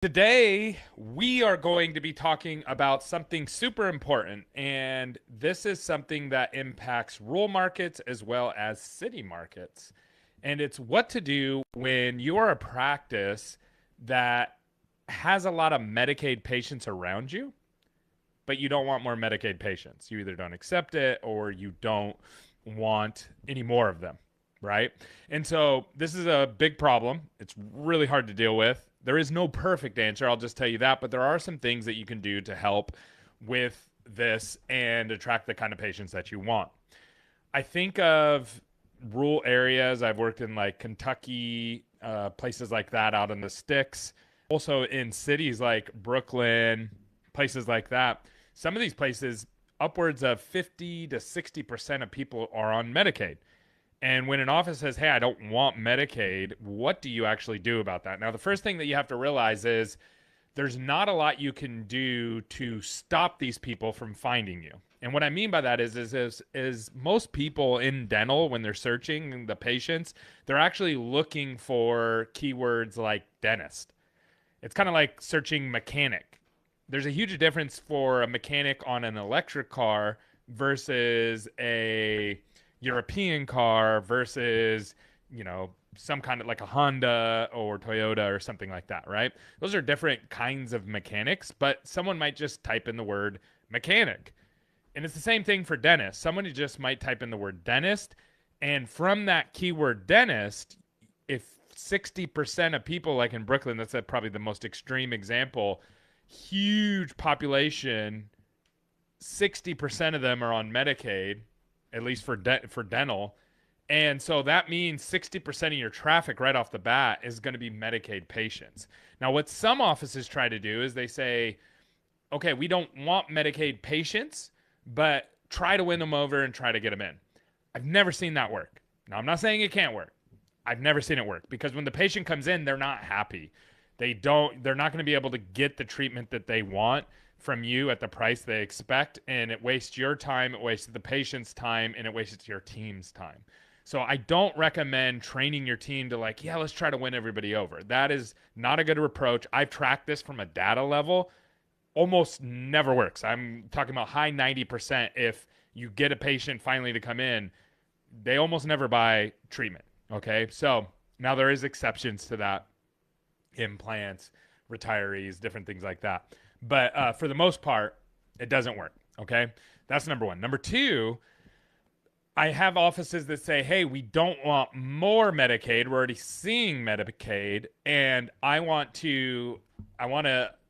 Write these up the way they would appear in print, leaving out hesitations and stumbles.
Today, we are going to be talking about something super important, and this is something that impacts rural markets as well as city markets. And it's what to do when you are a practice that has a lot of Medicaid patients around you, but you don't want more Medicaid patients. You either don't accept it or you don't want any more of them, right? And so this is a big problem. It's really hard to deal with. There is no perfect answer, I'll just tell you that, but there are some things that you can do to help with this and attract the kind of patients that you want. I think of rural areas. I've worked in like Kentucky, places like that out in the sticks. Also in cities like Brooklyn, places like that. Some of these places, upwards of 50 to 60% of people are on Medicaid. And when an office says, hey, I don't want Medicaid, what do you actually do about that? Now, the first thing that you have to realize is there's not a lot you can do to stop these people from finding you. And what I mean by that is most people in dental, when they're searching the patients, they're actually looking for keywords like dentist. It's kind of like searching mechanic. There's a huge difference for a mechanic on an electric car versus a European car versus, some kind of like a Honda or Toyota or something like that, right? Those are different kinds of mechanics, but someone might just type in the word mechanic. And it's the same thing for dentist. Someone just might type in the word dentist. And from that keyword dentist, if 60% of people, like in Brooklyn, that's probably the most extreme example, huge population, 60% of them are on Medicaid, at least for dental. And so that means 60% of your traffic right off the bat is going to be Medicaid patients. Now, what some offices try to do is they say, okay, we don't want Medicaid patients, but try to win them over and try to get them in. I've never seen that work. Now, I'm not saying it can't work. I've never seen it work because when the patient comes in, they're not happy. They're not going to be able to get the treatment that they want from you at the price they expect, and it wastes your time, it wastes the patient's time, and it wastes your team's time. So I don't recommend training your team to like, yeah, let's try to win everybody over. That is not a good approach. I've tracked this from a data level. Almost never works. I'm talking about high 90%. If you get a patient finally to come in, they almost never buy treatment. Okay. So now there is exceptions to that, implants, retirees, different things like that. But for the most part, it doesn't work. Okay. That's number one. Number two, I have offices that say, hey, we don't want more Medicaid. We're already seeing Medicaid. And I want to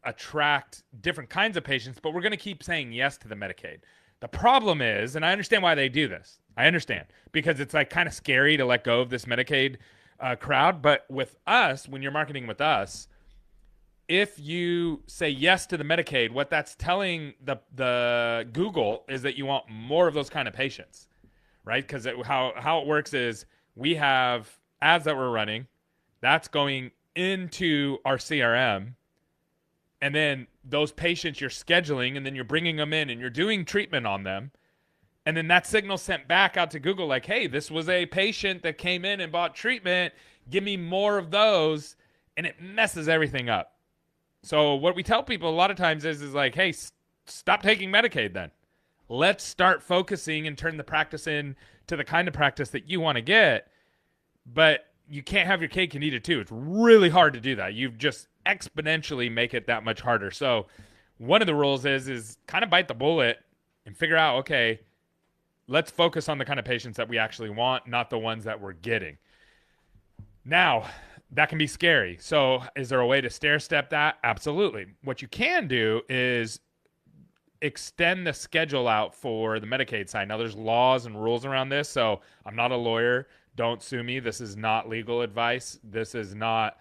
attract different kinds of patients, but we're going to keep saying yes to the Medicaid. The problem is, and I understand why they do this. I understand because it's like kind of scary to let go of this Medicaid crowd. But with us, when you're marketing with us, if you say yes to the Medicaid, what that's telling the Google is that you want more of those kind of patients, right? Because how it works is we have ads that we're running, that's going into our CRM, and then those patients you're scheduling, and then you're bringing them in and you're doing treatment on them. And then that signal sent back out to Google like, hey, this was a patient that came in and bought treatment. Give me more of those. And it messes everything up. So what we tell people a lot of times is like, hey, stop taking Medicaid then. Let's start focusing and turn the practice in to the kind of practice that you want to get. But you can't have your cake and eat it too. It's really hard to do that. You just exponentially make it that much harder. So one of the rules is kind of bite the bullet and figure out, okay, let's focus on the kind of patients that we actually want, not the ones that we're getting. Now, that can be scary. So is there a way to stair step that? Absolutely. What you can do is extend the schedule out for the Medicaid side. Now there's laws and rules around this, so I'm not a lawyer. Don't sue me. This is not legal advice. This is not.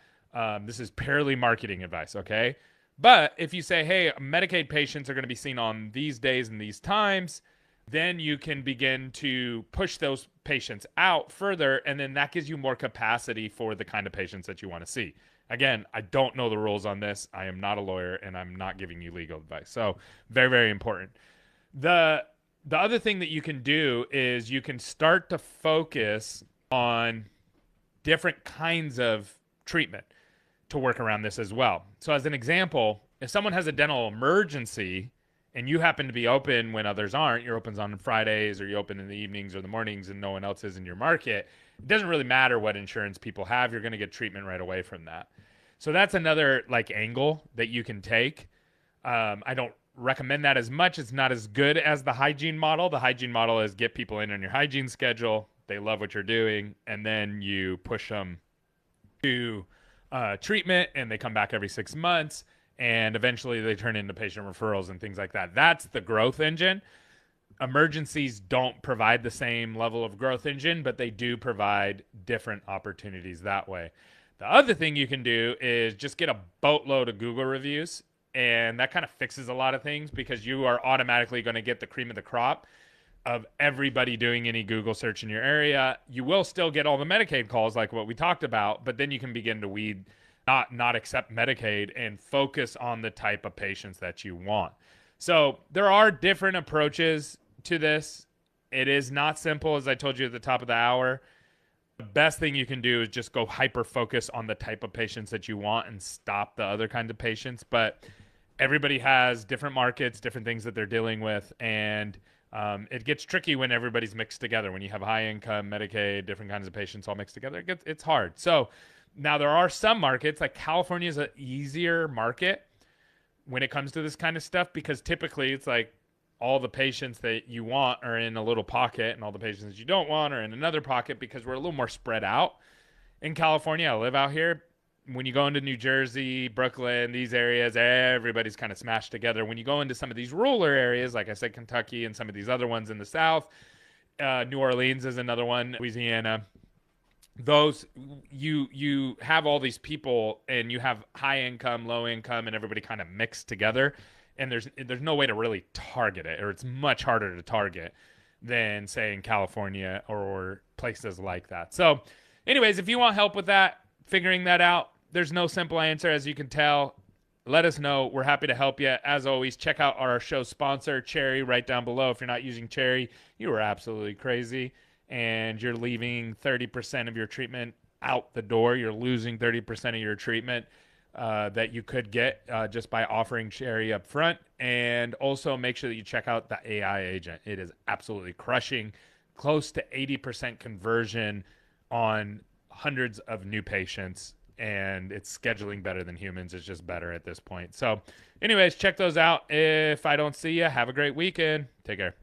This is purely marketing advice. Okay. But if you say, hey, Medicaid patients are going to be seen on these days and these times, then you can begin to push those patients out further, and then that gives you more capacity for the kind of patients that you want to see. Again, I don't know the rules on this. I am not a lawyer, and I'm not giving you legal advice. So very, very important. The other thing that you can do is you can start to focus on different kinds of treatment. to work around this as well. So, as an example, if someone has a dental emergency and you happen to be open when others aren't, you're open on Fridays or you open in the evenings or the mornings and no one else is in your market, it doesn't really matter what insurance people have. You're going to get treatment right away from that. So that's another like angle that you can take. I don't recommend that as much. It's not as good as the hygiene model. The hygiene model is get people in on your hygiene schedule. They love what you're doing, and then you push them to treatment, and they come back every 6 months, and eventually they turn into patient referrals and things like that. That's the growth engine. Emergencies don't provide the same level of growth engine, but they do provide different opportunities that way. The other thing you can do is just get a boatload of Google reviews, and that kind of fixes a lot of things because you are automatically going to get the cream of the crop of everybody doing any Google search in your area. You will still get all the Medicaid calls like what we talked about, but then you can begin to weed, not accept Medicaid and focus on the type of patients that you want. So there are different approaches to this. It is not simple, as I told you at the top of the hour. The best thing you can do is just go hyper focus on the type of patients that you want and stop the other kind of patients. But everybody has different markets, different things that they're dealing with, and it gets tricky when everybody's mixed together. When you have high income, Medicaid, different kinds of patients all mixed together, it's hard. So now there are some markets, like California is an easier market when it comes to this kind of stuff, because typically it's like all the patients that you want are in a little pocket and all the patients that you don't want are in another pocket, because we're a little more spread out in California. I live out here. When you go into New Jersey, Brooklyn, these areas, everybody's kind of smashed together. When you go into some of these rural areas, like I said, Kentucky and some of these other ones in the South, New Orleans is another one, Louisiana, those you have all these people and you have high income, low income, and everybody kind of mixed together, and there's no way to really target it, or it's much harder to target than say in California or places like that. So anyways, if you want help with that, figuring that out, there's no simple answer, as you can tell. Let us know. We're happy to help you. As always, check out our show sponsor, Cherry, right down below. If you're not using Cherry, you are absolutely crazy, and you're leaving 30% of your treatment out the door. You're losing 30% of your treatment that you could get just by offering Cherry up front. And also make sure that you check out the AI agent. It is absolutely crushing, close to 80% conversion on hundreds of new patients, and it's scheduling better than humans. It's just better at this point. So anyways, check those out. If I don't see you, have a great weekend. Take care.